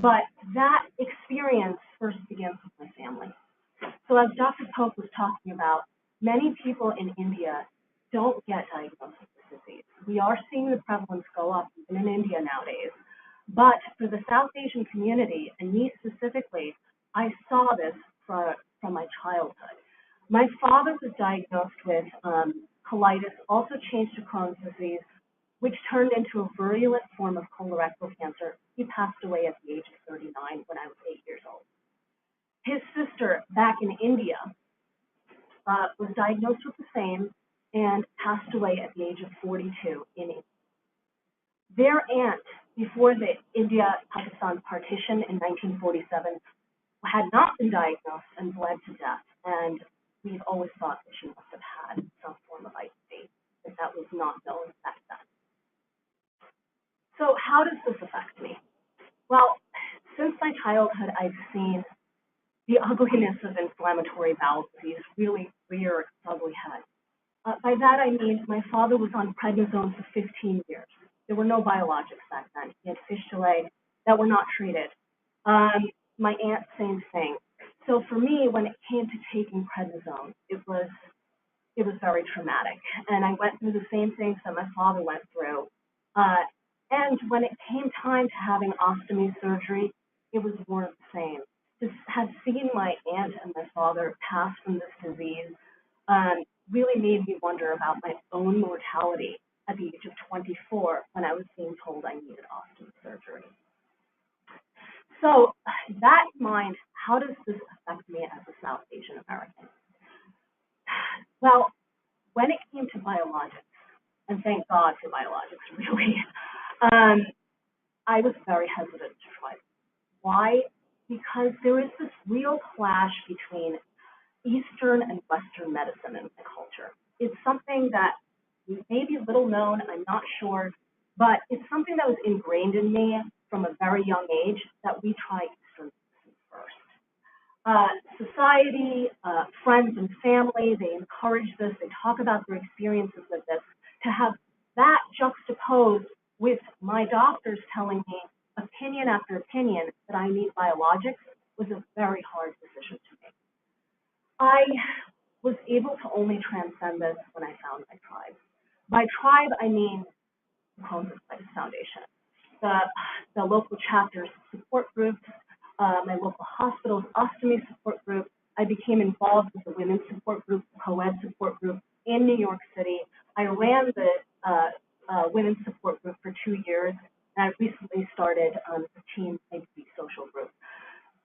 But that experience first begins with my family. So as Dr. Pope was talking about, many people in India don't get diagnosed with this disease. We are seeing the prevalence go up even in India nowadays. But for the South Asian community, and me specifically, I saw this from my childhood. My father was diagnosed with colitis, also changed to Crohn's disease, which turned into a virulent form of colorectal cancer. He passed away at the age of 39 when I was 8 years old. His sister back in India was diagnosed with the same and passed away at the age of 42 in India. Their aunt, before the India-Pakistan partition in 1947, had not been diagnosed and bled to death. And we've always thought that she must have had some form of IBD, but that was not known back then. So how does this affect me? Well, since my childhood, I've seen the ugliness of inflammatory bowel disease really rear its ugly head. By that I mean my father was on prednisone for 15 years. There were no biologics back then. He had fistulae that were not treated. My aunt, same thing. So for me, when it came to taking prednisone, it was very traumatic. And I went through the same things that my father went through. And when it came time to having ostomy surgery, it was more of the same. To have seen my aunt and my father pass from this disease really made me wonder about my own mortality at the age of 24 when I was being told I needed ostomy surgery. So that in mind, how does this affect me as a South Asian American? Well, when it came to biologics, and thank God for biologics, really, I was very hesitant to try them. Why? Because there is this real clash between Eastern and Western medicine in the culture. It's something that may be little known, I'm not sure, but it's something that was ingrained in me from a very young age that we try Eastern medicine first. Society, friends and family, they encourage this, they talk about their experiences with this. To have that juxtaposed with my doctors telling me opinion after opinion that I need biologics was a very hard decision to make. I was able to only transcend this when I found my tribe. By tribe, I mean the Crohn's Foundation, the local chapters support groups, my local hospital's ostomy support group. I became involved with the women's support group, the co-ed support group in New York City. I ran the women's support group for 2 years, and I recently started the Teen IBD social group.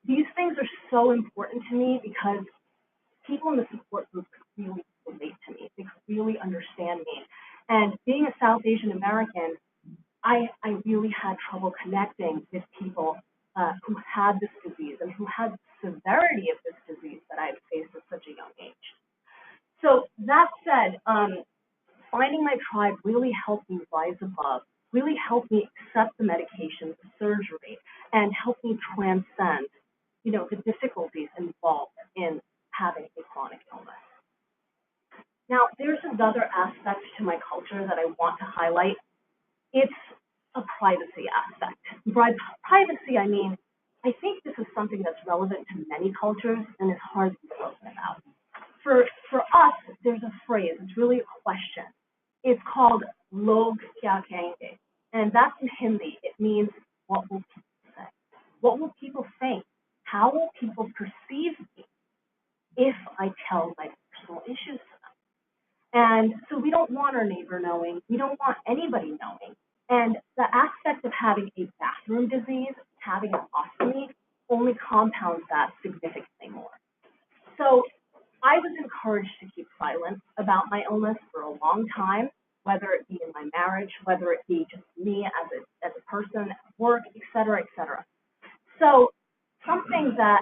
These things are so important to me because people in the support group really relate to me. They really understand me. And being a South Asian American, I really had trouble connecting with people who had this disease and who had the severity of this disease that I had faced at such a young age. So that said, finding my tribe really helped me rise above, really helped me accept the medications, the surgery, and helped me transcend, the difficulties involved in having a chronic illness. Now, there's another aspect to my culture that I want to highlight. It's a privacy aspect. By privacy, I mean, I think this is something that's relevant to many cultures and is hard to be spoken about. For us, there's a phrase, it's really a question. It's called log kya kahenge, and that's in Hindi. It means, what will people say? What will people think? How will people perceive me if I tell my personal issues to them? And so we don't want our neighbor knowing. We don't want anybody knowing. And the aspect of having a bathroom disease, having an ostomy, only compounds that significantly more. So I was encouraged to keep silent about my illness for a long time, whether it be in my marriage, whether it be just me as a person, at work, et cetera, et cetera. So something that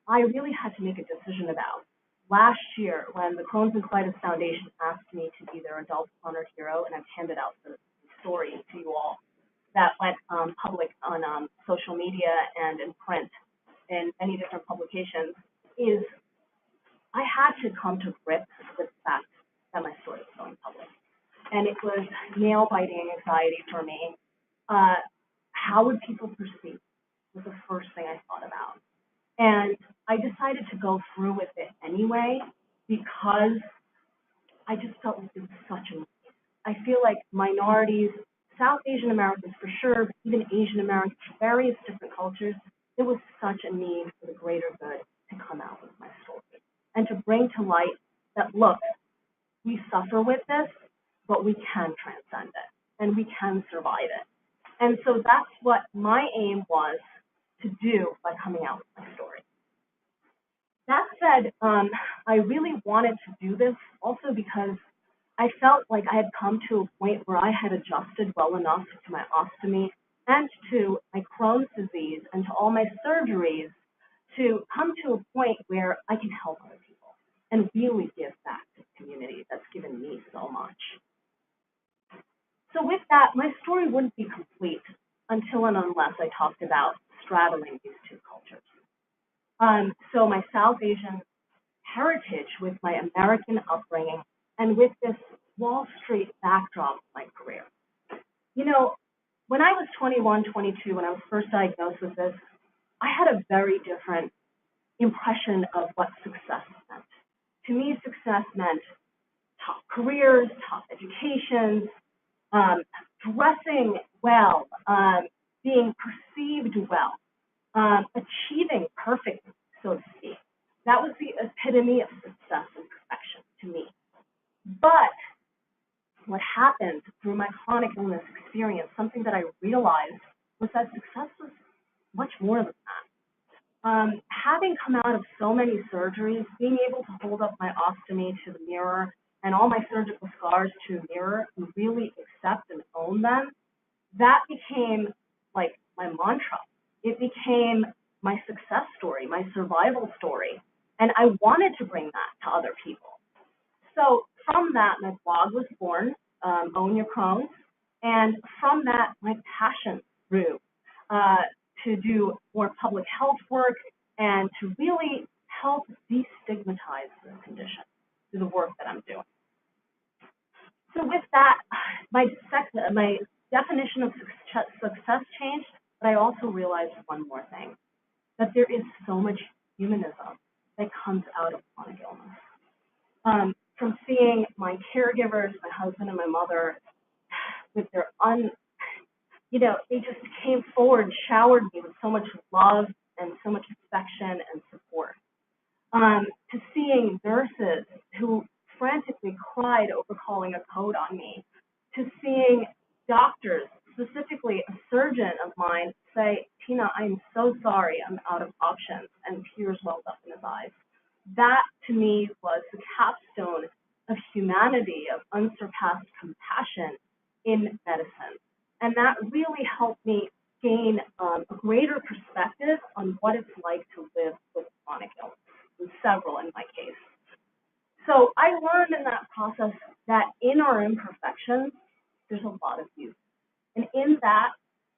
I really had to make a decision about last year when the Crohn's and Colitis Foundation asked me to be their adult honored hero, and I've handed out the story to you all that went public on social media and in print in many different publications, is I had to come to grips with the fact that my story was going public. And it was nail-biting anxiety for me. How would people perceive was the first go through with it anyway because I just felt like it was such a, I feel like minorities, South Asian Americans for sure, but even Asian Americans, various different cultures, there was such a need for the greater good to come out with my story and to bring to light that, look, we suffer with this, but we can transcend it and we can survive it. And so that's what my aim was to do by coming out with my story. That said, I really wanted to do this also because I felt like I had come to a point where I had adjusted well enough to my ostomy and to my Crohn's disease and to all my surgeries to come to a point where I can help other people and really give back to the community that's given me so much. So with that, my story wouldn't be complete until and unless I talked about straddling these two cultures. So my South Asian heritage with my American upbringing and with this Wall Street backdrop of my career. You know, when I was 21, 22, when I was first diagnosed with this, I had a very different impression of what success meant. To me, success meant top careers, top educations, dressing well, being perceived well, achieving perfectly, so to speak. That was the epitome of success and perfection to me. But what happened through my chronic illness experience, something that I realized was that success was much more than that. Having come out of so many surgeries, being able to hold up my ostomy to the mirror and all my surgical scars to a mirror and really accept and own them, that became like my mantra. It became my success story, my survival story. And I wanted to bring that to other people. So from that, my blog was born, Own Your Crohn's. And from that, my passion grew to do more public health work and to really help destigmatize this condition through the work that I'm doing. So with that, my definition of success changed, but I also realized one more thing, that there is so much humanism that comes out of chronic illness. From seeing my caregivers, my husband and my mother, with their they just came forward and showered me with so much love and so much affection and support. To seeing nurses who frantically cried over calling a code on me, to seeing doctors, specifically a surgeon of mine, say, Tina, I'm so sorry, I'm out of options, and tears welled up in his eyes. That, to me, was the capstone of humanity, of unsurpassed compassion in medicine. And that really helped me gain a greater perspective on what it's like to live with chronic illness, and several in my case. So I learned in that process that in our imperfections, there's a lot of beauty. And in that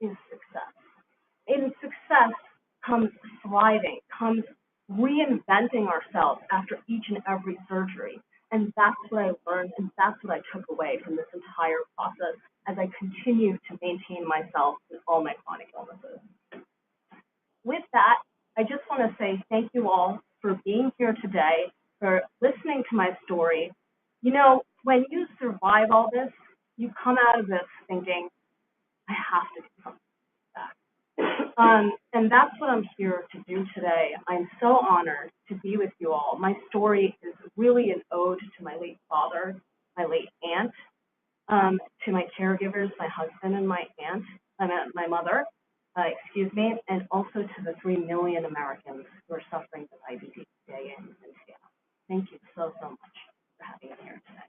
is success. In success comes thriving, comes reinventing ourselves after each and every surgery. And that's what I learned, and that's what I took away from this entire process as I continue to maintain myself in all my chronic illnesses. With that, I just want to say thank you all for being here today, for listening to my story. You know, when you survive all this, you come out of this thinking, I have to do something back. And that's what I'm here to do today. I'm so honored to be with you all. My story is really an ode to my late father, my late aunt, to my caregivers, my husband and my mother, and also to the 3 million Americans who are suffering with IBD today in Seattle. Thank you so much for having me here today.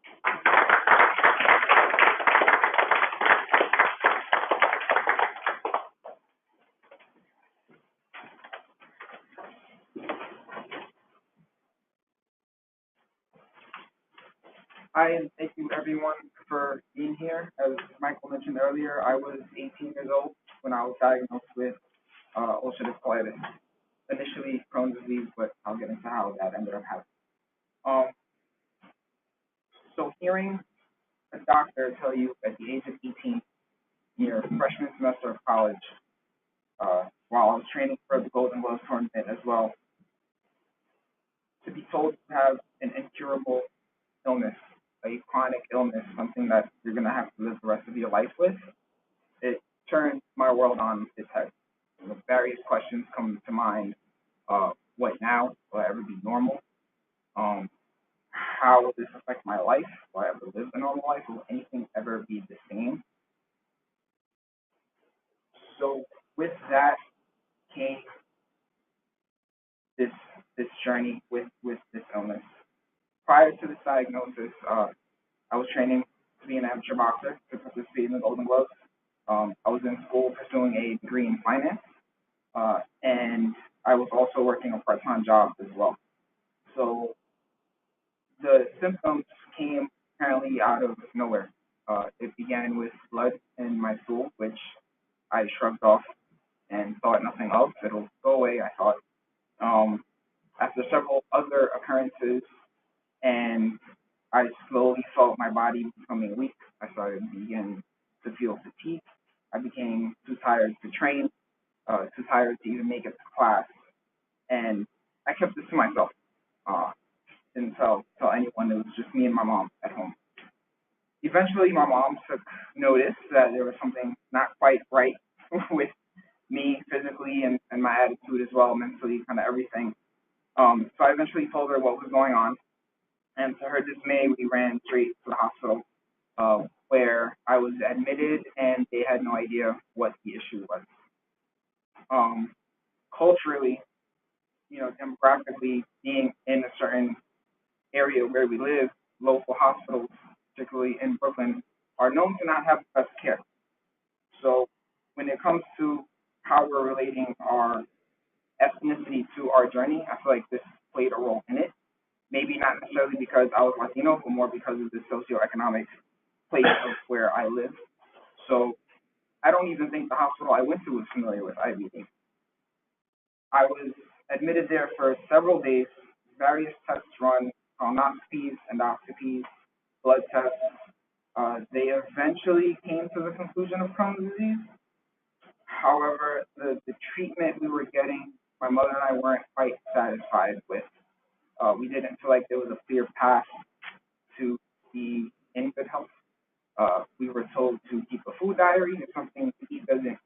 Hi, and thank you everyone for being here. As Michael mentioned earlier, I was 18 years old when I was diagnosed with ulcerative colitis. Initially Crohn's disease, but I'll get into how that ended up happening. So hearing a doctor tell you at the age of 18, your freshman semester of college, while I was training for the Golden Gloves tournament as well, to be told you have an incurable illness, a chronic illness, something that you're going to have to live the rest of your life with, it turned my world on its head. Various questions come to mind. What now? Will I ever be normal? Um, how will this affect my life? Will I ever live a normal life? Will anything ever be the same? So with that came this this journey with this illness. Prior to this diagnosis, I was training to be an amateur boxer to participate in the Golden Gloves. I was in school pursuing a degree in finance, and I was also working a part-time job as well. So the symptoms came apparently out of nowhere. It began with blood in my stool, which I shrugged off and thought nothing of. It'll go away, I thought. Um, After several other occurrences, and I slowly felt my body becoming weak. I started to begin to feel fatigue. I became too tired to train, too tired to even make it to class, and I kept this to myself. Uh, didn't tell anyone. It was just me and my mom at home. Eventually, my mom took notice that there was something not quite right with me physically and my attitude as well, mentally, kind of everything. So I eventually told her what was going on, and to her dismay, we ran straight to the hospital, where I was admitted, and they had no idea what the issue was. Um, Culturally, demographically, being in a certain area where we live, local hospitals, particularly in Brooklyn, are known to not have the best care. So when it comes to how we're relating our ethnicity to our journey, I feel like this played a role in it. Maybe not necessarily because I was Latino, but more because of the socioeconomic place of where I live. So I don't even think the hospital I went to was familiar with IBD. I was admitted there for several days, various tests run, colonoscopies, endoscopies, blood tests. They eventually came to the conclusion of Crohn's disease. However, the treatment we were getting, my mother and I weren't quite satisfied with. We didn't feel like there was a clear path to be in good health. We were told to keep a food diary. If something to eat doesn't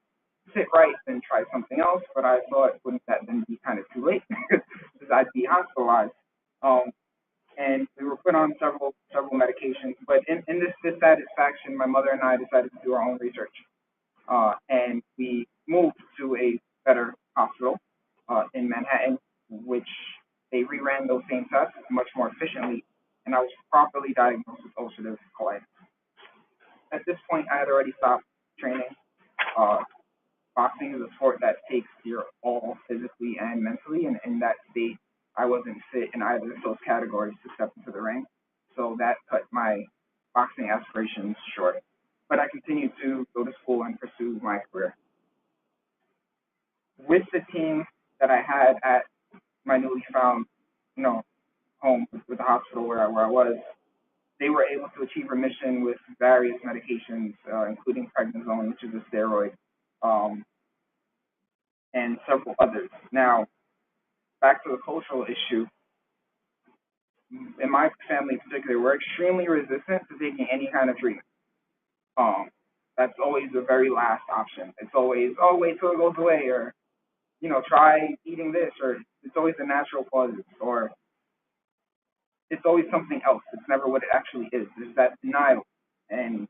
sit right, then try something else. But I thought, wouldn't that then be kind of too late because I'd be hospitalized? And we were put on several medications. But in this dissatisfaction, my mother and I decided to do our own research, and we moved to a better hospital in Manhattan, which they reran those same tests much more efficiently, and I was properly diagnosed with ulcerative colitis. At this point, I had already stopped training. Uh, Boxing is a sport that takes your all physically and mentally, and in that state, I wasn't fit in either of those categories to step into the ring. So that cut my boxing aspirations short. But I continued to go to school and pursue my career. With the team that I had at my newly found, you know, home with the hospital where I was, they were able to achieve remission with various medications, including prednisone, which is a steroid, um, and several others. Now, back to the cultural issue, in my family in particular, we're extremely resistant to taking any kind of treatment. Um, that's always the very last option. It's always, oh, wait till it goes away, or, try eating this, or it's always the natural causes, or it's always something else. It's never what it actually is. There's that denial. And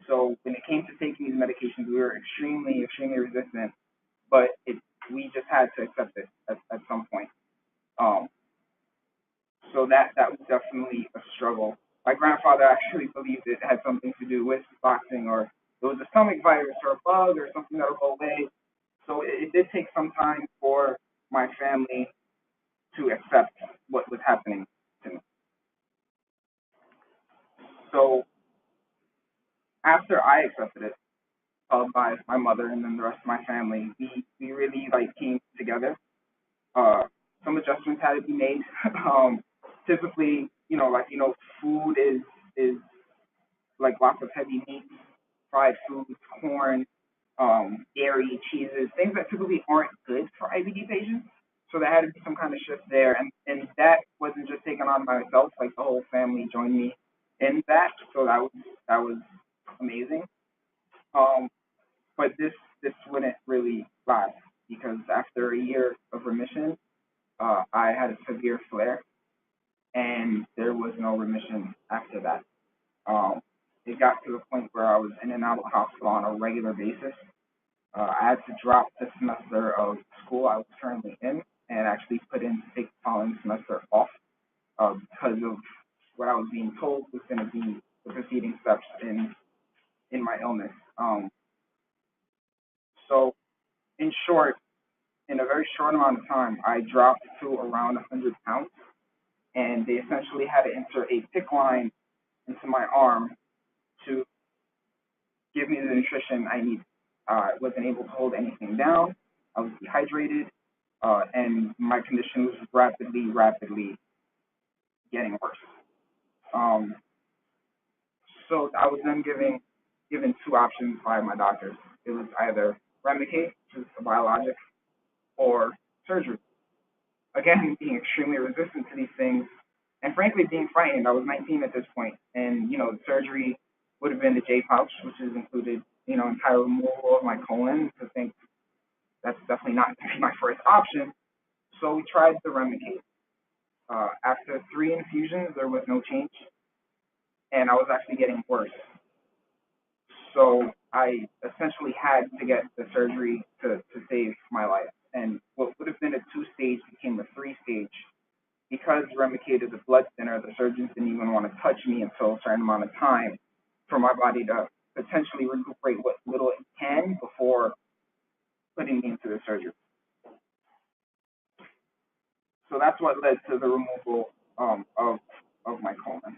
so when it came to taking these medications, we were extremely, extremely resistant, but we just had to accept it at some point. Um, so that was definitely a struggle. My grandfather actually believed it had something to do with boxing, or it was a stomach virus or a bug or something that'll go away. So it did take some time for my family to accept what was happening to me. So after I accepted it, by my mother and then the rest of my family, we really came together. Uh, some adjustments had to be made. Typically, food is like lots of heavy meats, fried foods, corn, dairy, cheeses, things that typically aren't good for IBD patients. So there had to be some kind of shift there, and that went on myself. Like the whole family joined me in that, so that was amazing. Um, but this wouldn't really last because after a year of remission, I had a severe flare, and there was no remission after that. Um, it got to the point where I was in and out of the hospital on a regular basis. I had to drop the semester of school I was currently in and actually put in to take the following semester off because of what I was being told was going to be the preceding steps in my illness. So, in short, in a very short amount of time, I dropped to around 100 pounds, and they essentially had to insert a PICC line into my arm to give me the nutrition I needed. I wasn't able to hold anything down. I was dehydrated, and my condition was rapidly getting worse. Um, so I was then given two options by my doctors. It was either Remicade, which is a biologic, or surgery. Again, being extremely resistant to these things, and frankly being frightened. I was 19 at this point, and the surgery would have been the J pouch, which is included, entire removal of my colon. To think that's definitely not going to be my first option. So we tried the Remicade. After 3 infusions, there was no change, and I was actually getting worse. So I essentially had to get the surgery to save my life. And what would have been a 2-stage became a 3-stage. Because Remicade is a blood thinner, the surgeons didn't even want to touch me until a certain amount of time for my body to potentially recuperate what little it can before putting me into the surgery. So that's what led to the removal of my colon.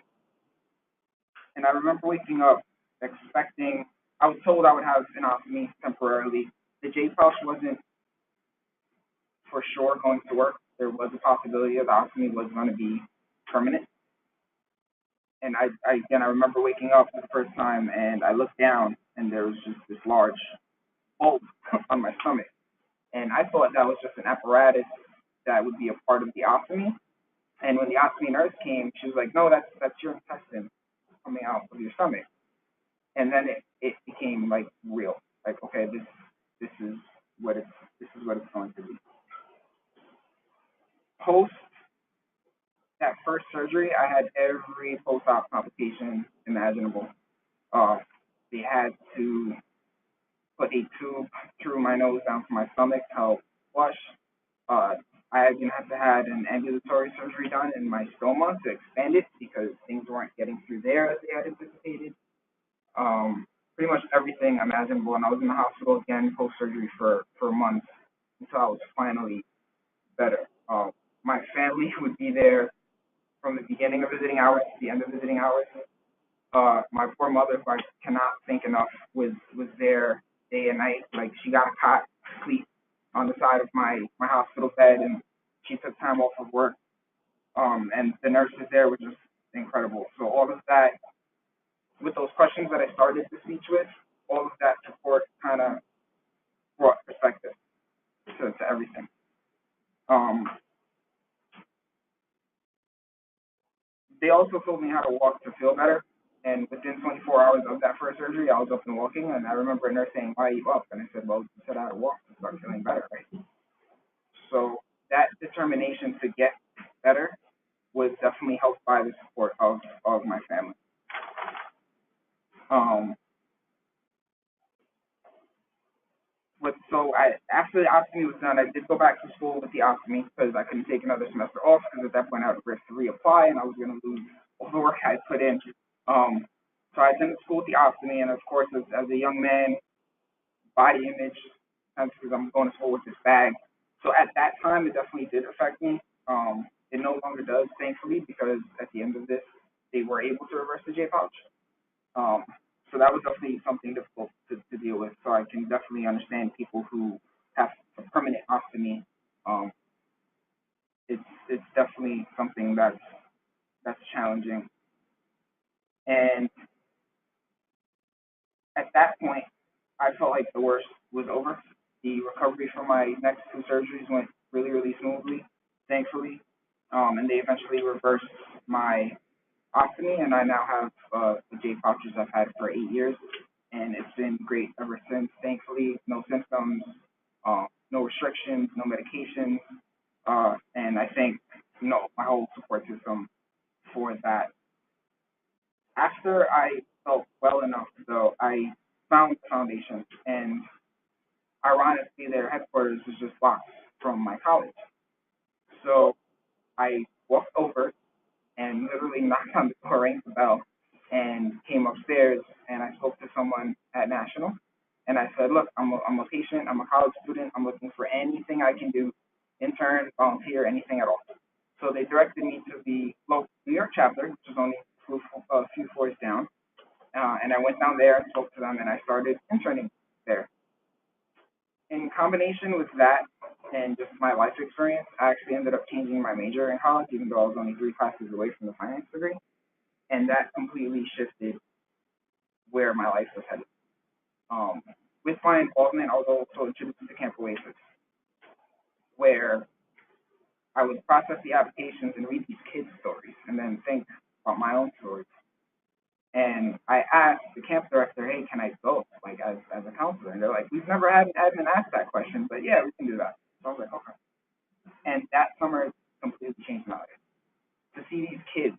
And I remember waking up expecting, I was told I would have an ostomy temporarily. The J pouch wasn't for sure going to work. There was a possibility that the ostomy was going to be permanent. And I remember waking up for the first time and I looked down and there was just this large bulb on my stomach. And I thought that was just an apparatus that would be a part of the ostomy. And when the ostomy nurse came, she was like, "No, that's your intestine coming out of your stomach." And then it became like real. Like, okay, this is what it's going to be. Post that first surgery, I had every post-op complication imaginable. Uh, they had to put a tube through my nose down to my stomach to help flush. Uh, I even had to had an ambulatory surgery done in my stoma to expand it because things weren't getting through there as they had anticipated. Pretty much everything imaginable, and I was in the hospital again post surgery for months until I was finally better. My family would be there from the beginning of visiting hours to the end of visiting hours. My poor mother, who I cannot thank enough, was there day and night. Like she got a cot to sleep on the side of my hospital bed, and she took time off of work. And the nurses there were just incredible. So all of that, with those questions that I started the speech with, all of that support kind of brought perspective to everything. They also told me how to walk to feel better. And within 24 hours of that first surgery, I was up and walking. And I remember a nurse saying, "Why are you up?" And I said, "Well, you said I had to walk to start feeling better, right?" So that determination to get better was definitely helped by the support of my family. Um, after the ostomy was done, I did go back to school with the ostomy because I couldn't take another semester off because at that point I was risk to reapply and I was going to lose all the work I had put in. So I attended school with the ostomy, and of course, as a young man, body image, because I'm going to school with this bag. So at that time, it definitely did affect me. It no longer does, thankfully, because at the end of this, they were able to reverse the J pouch. So that was definitely something difficult to deal with. So I can definitely understand people who have a permanent ostomy. Um, it's definitely something that's challenging. And at that point, I felt like the worst was over. The recovery from my next two surgeries went really, really smoothly, thankfully. And they eventually reversed my ostomy, and I now have the J pouches I've had for 8 years, and it's been great ever since. Thankfully, no symptoms, no restrictions, no medications, and I thank my whole support system for that. After I felt well enough, though, I found the foundation, and ironically, their headquarters was just blocks from my college. So I walked over and literally knocked on the door, rang the bell, and came upstairs, and I spoke to someone at National, and I said, look, I'm a patient, I'm a college student, I'm looking for anything I can do, intern, volunteer, anything at all. So they directed me to the local New York chapter, which is only a few floors down, and I went down there and spoke to them, and I started interning there. In combination with that and just my life experience, I actually ended up changing my major in college, even though I was only 3 classes away from the finance degree. And that completely shifted where my life was headed. With my involvement, I was also introduced to Camp Oasis, where I would process the applications and read these kids' stories and then think about my own stories. And I asked the camp director, hey, can I go, like, as a counselor? And they're like, we've never had an admin ask that question, but yeah, we can do that. So I was like, okay. And that summer completely changed my life. To see these kids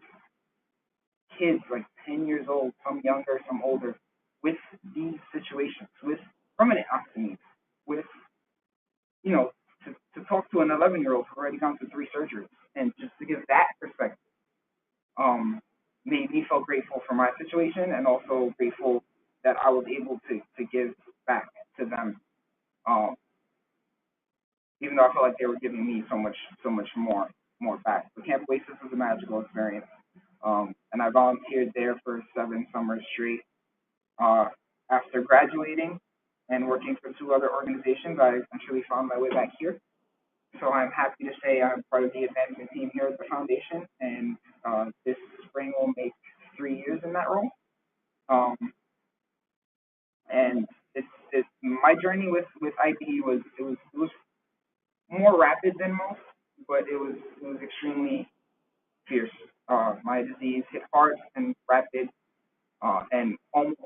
like 10 years old, some younger, some older, with these situations, with permanent ostomies, with, to talk to an 11-year-old who already gone through 3 surgeries, and just to give that perspective, made me feel grateful for my situation and also grateful that I was able to give back to them, even though I felt like they were giving me so much more back. But Camp Oasis was a magical experience, and I volunteered there for 7 summers straight. After graduating and working for 2 other organizations, I eventually found my way back here. So I'm happy to say I'm part of the advancement team here at the foundation, and this spring will make 3 years in that role. And it's my journey with IBD was more rapid than most, but it was extremely fierce. My disease hit hard and rapid, and almost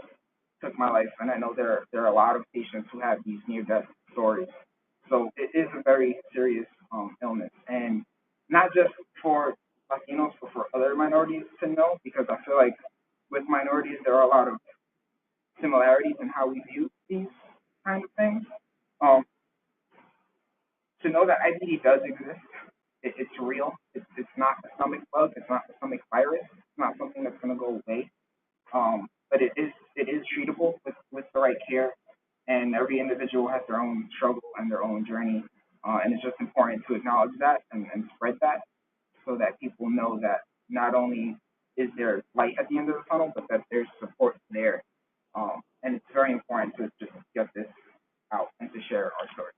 took my life. And I know there are a lot of patients who have these near-death stories. So it is a very serious illness, and not just for Latinos, but for other minorities to know, because I feel like with minorities there are a lot of similarities in how we view these kind of things. To know that IBD does exist, it's real. It's not a stomach bug. It's not a stomach virus. It's not something that's going to go away. But it is treatable with the right care, and every individual has their own struggle and their own journey, and it's just important to acknowledge that and spread that so that people know that not only is there light at the end of the tunnel, but that there's support there. And it's very important to just get this out and to share our stories.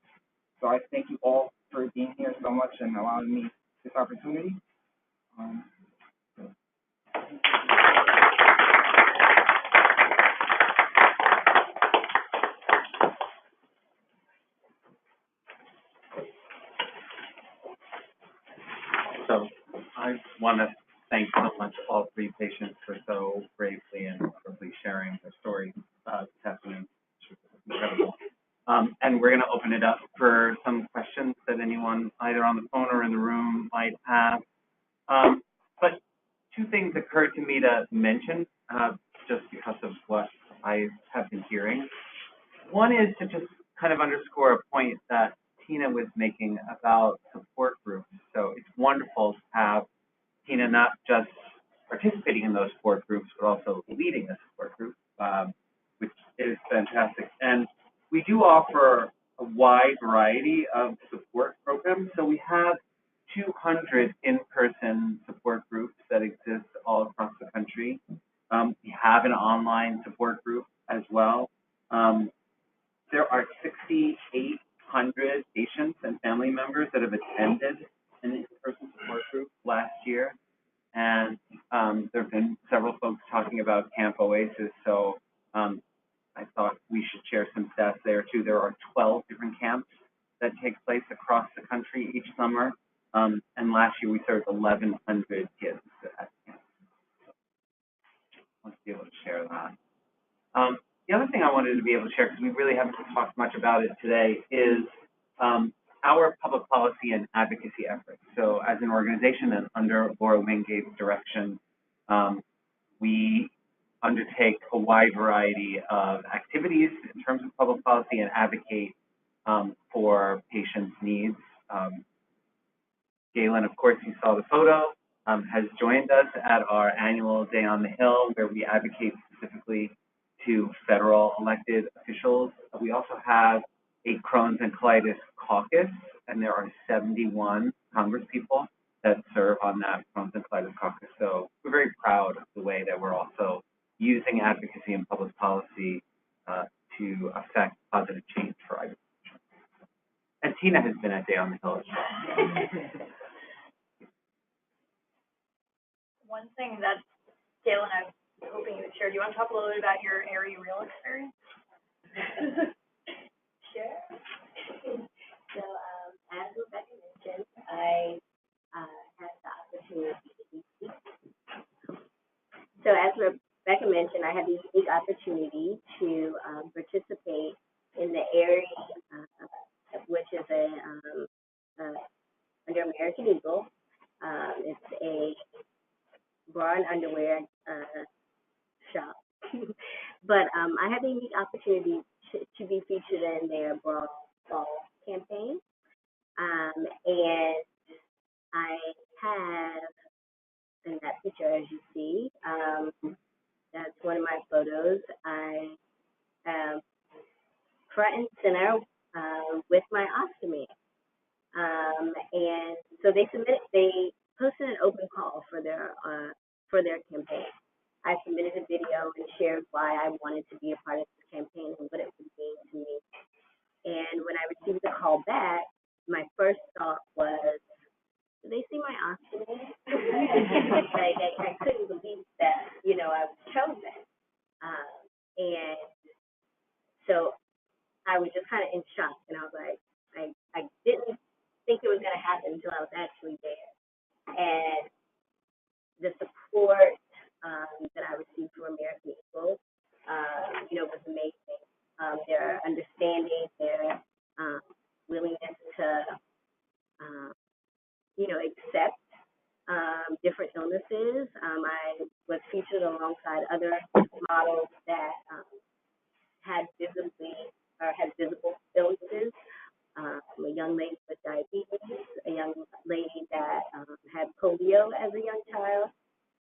So I thank you all for being here so much and allowing me this opportunity. So I want to thank so much all 3 patients for so bravely and wonderfully sharing their story this afternoon. Incredible. And we're going to open it up for some questions that anyone either on the phone or in the room might have. But 2 things occurred to me to mention just because of what I have been hearing. One is to just kind of underscore a point that Tina was making about support groups. So it's wonderful to have Tina not just participating in those support groups, but also leading a support group, which is fantastic. And we do offer a wide variety of support programs. So we have 200 in-person support groups that exist all across the country. We have an online support group as well. There are 6,800 patients and family members that have attended an in-person support group last year. And there have been several folks talking about Camp Oasis, so I thought we should share some stats there too. There are 12 different camps that take place across the country each summer. And last year we served 1,100 kids at camp. So I want to be able to share that. The other thing I wanted to be able to share, because we really haven't talked much about it today, is our public policy and advocacy efforts. So as an organization and under Laura Wingate's direction, we undertake a wide variety of activities in terms of public policy and advocate for patients' needs. Galen, of course, you saw the photo, has joined us at our annual Day on the Hill, where we advocate specifically to federal elected officials. We also have a Crohn's and Colitis caucus, and there are 71 congresspeople that serve on that Crohn's and Colitis caucus. So we're very proud of the way that we're also using advocacy and public policy to affect positive change for IBD. And Tina has been at Day on the Hill as well. One thing that Galen, I was hoping you would share, do you want to talk a little bit about your area real experience? Sure. So, as Rebecca mentioned, I had the opportunity. So, as Rebecca mentioned, I had the unique opportunity to participate in the area, which is under American Eagle. It's a bra and underwear shop, but I had the unique opportunity to be featured in their bra fall campaign, and I have in that picture, as you see, that's one of my photos. I am front and center with my ostomy, and so they posted an open call for their campaign. I submitted a video and shared why I wanted to be a part of this campaign and what it would mean to me. And when I received the call back, my first thought was, did they see my ostomy? Like, I couldn't believe that, I was chosen. And so I was just kind of in shock, and I was like, I didn't think it was going to happen until I was actually there. And the support that I received from American Eagle, was amazing. Their understanding, their willingness to, accept different illnesses. I was featured alongside other models that had visible illnesses. A young lady with diabetes, a young lady that had polio as a young child,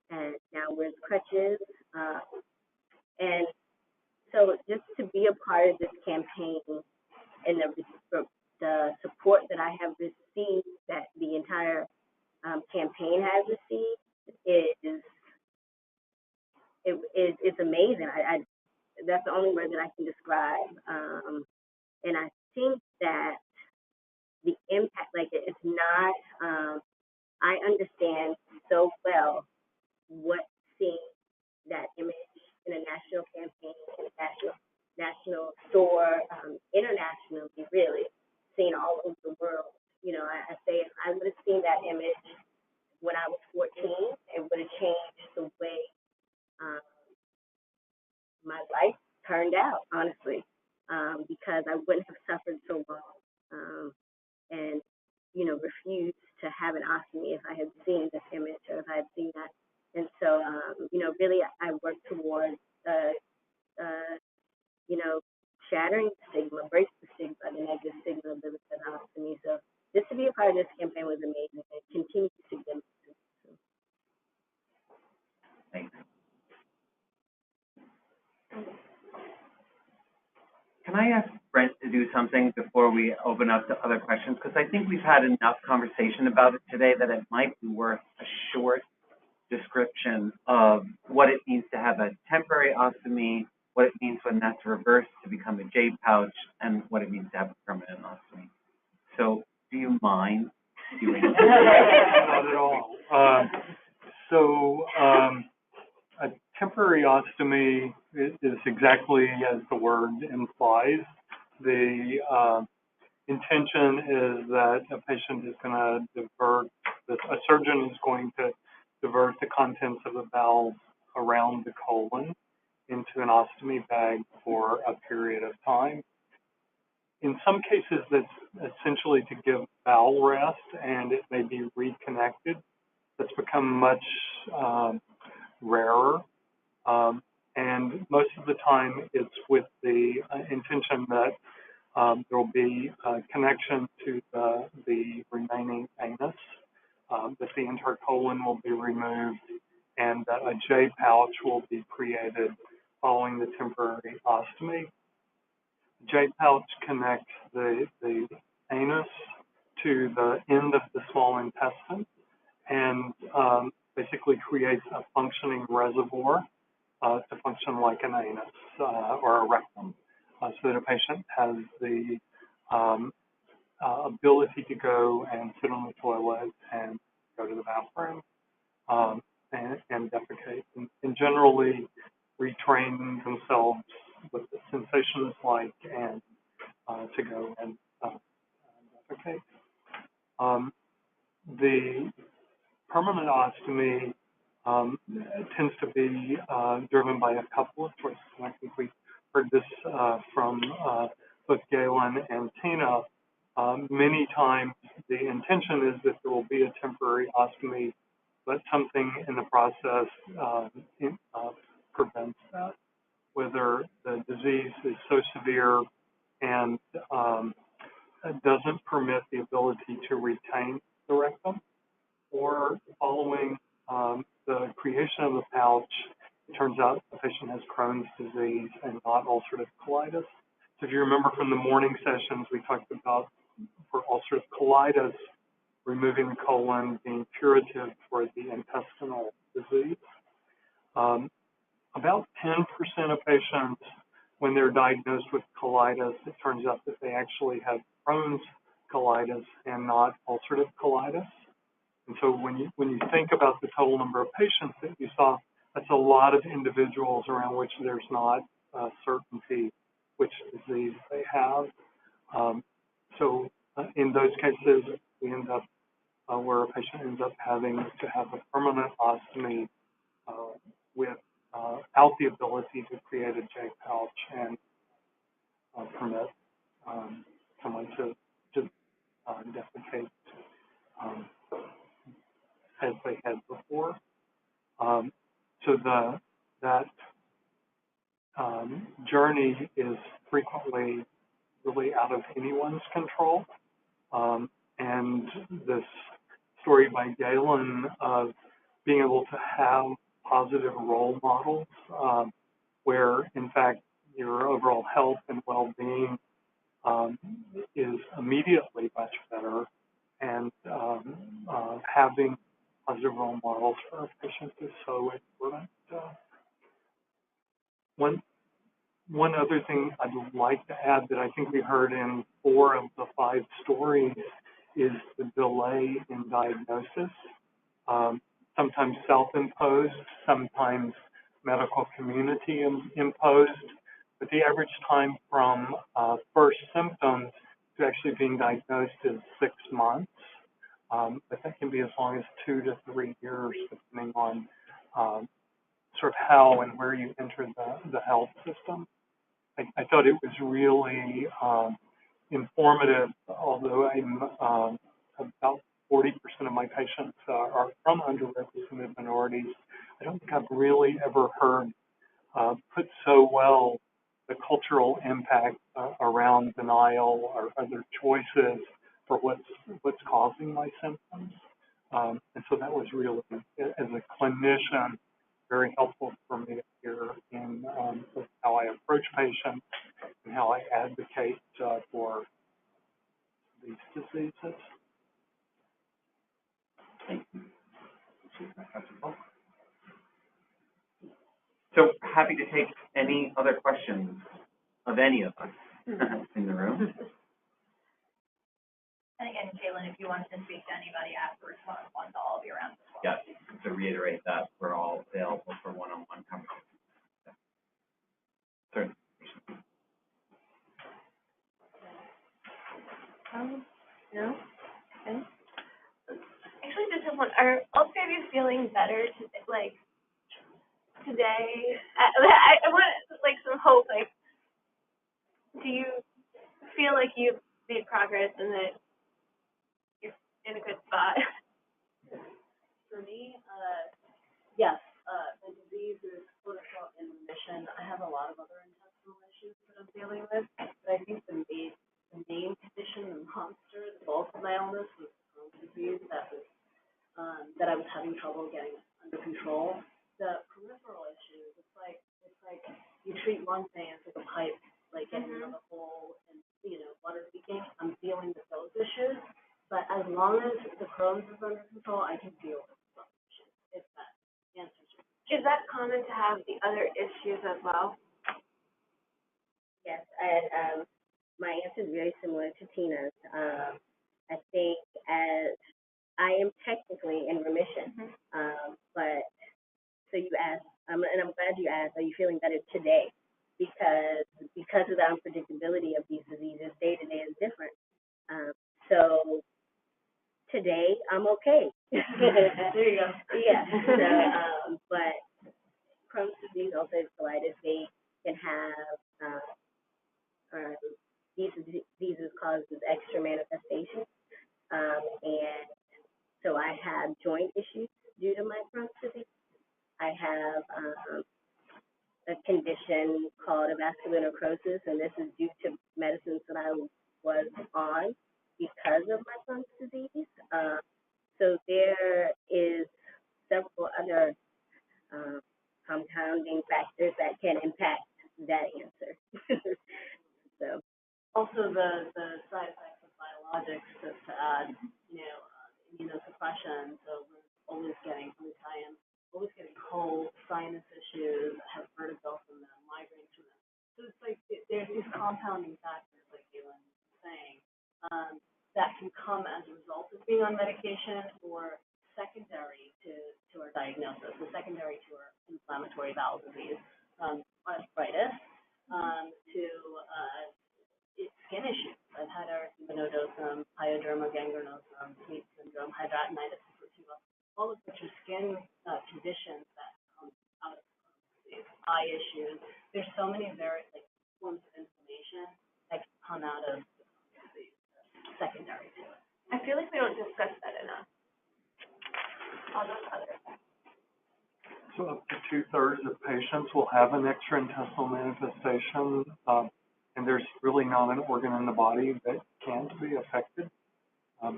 and now wears crutches. And so just to be a part of this campaign and the support that I have received, that the entire campaign has received, it's amazing. That's the only word that I can describe. And I think that the impact, it's not, I understand so well what seeing that image in a national campaign, in a national store, internationally, really, seen all over the world. I say if I would have seen that image when I was 14, it would have changed the way my life turned out, honestly, because I wouldn't have suffered so long and, refused to have an ostomy if I had seen this image or if I had seen that. And so, really I worked towards, shattering stigma, break the stigma, the negative stigma of ostomy. So just to be a part of this campaign was amazing and continues to be amazing. Thanks. Can I ask Brent to do something before we open up to other questions? Because I think we've had enough conversation about it today that it might be worth a short description of what it means to have a temporary ostomy, what it means when that's reversed to become a J pouch, and what it means to have a permanent ostomy. So, do you mind doing that? Not at all. A temporary ostomy is exactly as the word implies. intention is that a patient is going to divert, a surgeon is going to divert the contents of the valve around the colon into an ostomy bag for a period of time. In some cases, that's essentially to give bowel rest, and it may be reconnected. That's become much rarer. And most of the time, it's with the intention that there will be a connection to the remaining anus, that the intercolon will be removed, and that a J pouch will be created following the temporary ostomy. J pouch connects the anus to the end of the small intestine and basically creates a functioning reservoir to function like an anus or a rectum, so that a patient has the ability to go and sit on the toilet and go to the bathroom and defecate, and generally retrain themselves what the sensation is like and to go and defecate. The permanent ostomy tends to be driven by a couple of choices, and I think we heard this from both Galen and Tina. Many times the intention is that there will be a temporary ostomy, but something in the process prevents that, whether the disease is so severe and doesn't permit the ability to retain the rectum, or following the creation of the pouch, it turns out the patient has Crohn's disease and not ulcerative colitis. So if you remember from the morning sessions, we talked about for ulcerative colitis, removing the colon being curative for the intestinal disease. About 10% of patients, when they're diagnosed with colitis, it turns out that they actually have Crohn's colitis and not ulcerative colitis. And so when you think about the total number of patients that you saw, that's a lot of individuals around which there's not certainty which disease they have. So in those cases, we end up where a patient ends up having to have a permanent ostomy without the ability to create a J pouch and permit someone to defecate as they had before. So that journey is frequently really out of anyone's control. And this story by Galen of being able to have positive role models where, in fact, your overall health and well-being is immediately much better, and having positive role models for our patients is so important. One other thing I'd like to add that I think we heard in 4 of the 5 stories is the delay in diagnosis, sometimes self-imposed, sometimes medical community imposed, but the average time from first symptoms to actually being diagnosed is 6 months, but that can be as long as 2 to 3 years, depending on sort of how and where you enter the health system. I thought it was really informative, although I'm about 40% of my patients are from underrepresented minorities. I don't think I've really ever heard put so well the cultural impact around denial or other choices for what's causing my symptoms. And so that was really, as a clinician, very helpful for me here in how I approach patients and how I advocate for these diseases. Thank you. So happy to take any other questions of any of us in the room. And again, Jalen, if you wanted to speak to anybody afterwards, one-on-one, they'll all be around as well. Yes, to reiterate that, we're all available for one-on-one conversations. Certainly. No? Okay. Actually, just have one. Are all three of you feeling better today? I want some hope. Do you feel like you've made progress and that you're in a good spot? For me, yes, the disease is quote unquote in remission. I have a lot of other intestinal issues that I'm dealing with, but I think the main condition, the monster, the bulk of my illness was Crohn's disease that I was having trouble getting under control. The peripheral issues, it's like you treat one thing, it's like a pipe, like getting another hole and water leaking. I'm dealing with those issues, but as long as the Crohn's is under control, I can deal with those issues. If that answers your question. Is that common to have the other issues as well? Yes, and my answer is very similar to Tina's. I think as I am technically in remission, but so you asked, and I'm glad you asked, are you feeling better today? Because of the unpredictability of these diseases, day to day is different. So today I'm okay. There you go. Yeah. So, but Crohn's disease, ulcerative colitis, they can have these diseases causes extra manifestations, and so I have joint issues due to my Crohn's disease. I have a condition called avascular necrosis, and this is due to medicines that I was on because of my Crohn's disease. So there is several other compounding factors that can impact that answer. So Also, the side effects of biologics, just to add, immunosuppression. So we're always getting, at least I am, always getting cold, sinus issues. I have vertigo from them, migraines from them. So it's like there's these compounding factors, like Galen was saying, that can come as a result of being on medication or secondary to our diagnosis, or secondary to our inflammatory bowel disease, arthritis, to skin issues. I've had erythema nodosum, pyoderma gangrenosum, Sneed syndrome, hidradenitis suppurativa, all of which are skin conditions that come out of disease, eye issues. There's so many various forms of inflammation that can come out of disease, secondary to it. I feel like we don't discuss that enough. All those other things. So up to 2/3 of patients will have an extraintestinal manifestation, and there's really not an organ in the body that can't be affected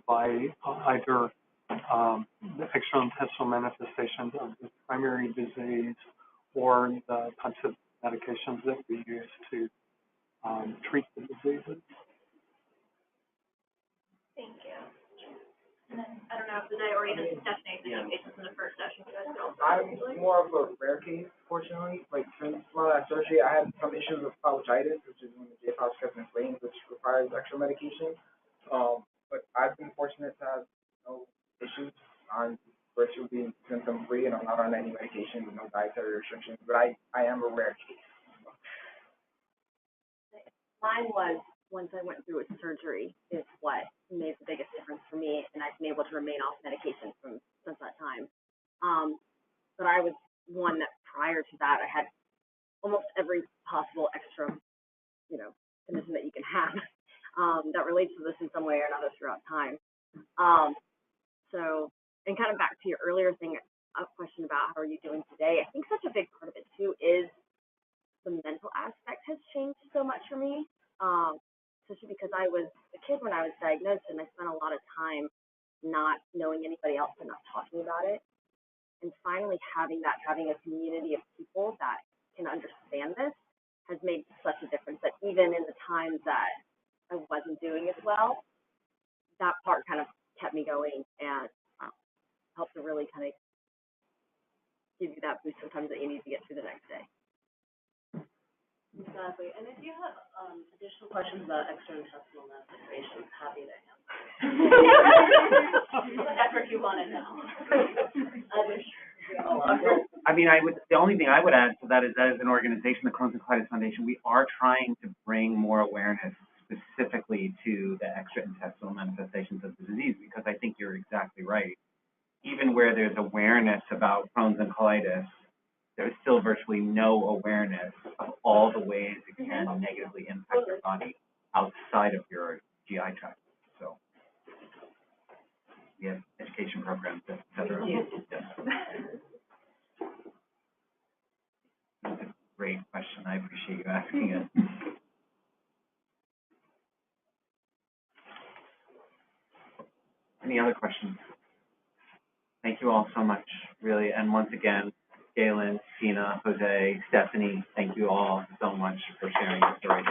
by either the extraintestinal manifestations of the primary disease or the types of medications that we use to treat the diseases. Thank you. And then, I don't know if Vinay or even Stephanie, the patients in the first session, you guys could also. I'm more of a rare case, fortunately. Since my last surgery, I had some issues with pouchitis, which is when the J pouch gets inflamed, which requires extra medication. But I've been fortunate to have no issues. I'm virtually symptom free, and I'm not on any medication with no dietary restrictions. But I am a rare case. Mine was, once I went through a surgery, is what made the biggest difference for me, and I've been able to remain off medication since that time. But I was one that prior to that, I had almost every possible extra, condition that you can have that relates to this in some way or another throughout time. So, and kind of back to your earlier question about how are you doing today, I think such a big part of it too is the mental aspect has changed so much for me, especially because I was a kid when I was diagnosed, and I spent a lot of time not knowing anybody else and not talking about it. And finally having a community of people that can understand this has made such a difference that even in the times that I wasn't doing as well, that part kind of kept me going and helped to really kind of give you that boost sometimes that you need to get through the next day. Exactly. And if you have additional questions about extraintestinal manifestations, happy to answer. Whatever you want to know. The only thing I would add to that is that as an organization, the Crohn's and Colitis Foundation, we are trying to bring more awareness specifically to the extraintestinal manifestations of the disease, because I think you're exactly right. Even where there's awareness about Crohn's and colitis, there's still virtually no awareness of all the ways it can negatively impact your body outside of your GI tract. So we have education programs, et cetera. Yes. That's a great question. I appreciate you asking it. Any other questions? Thank you all so much, really. And once again, Galen, Tina, Jose, Stephanie, thank you all so much for sharing your stories.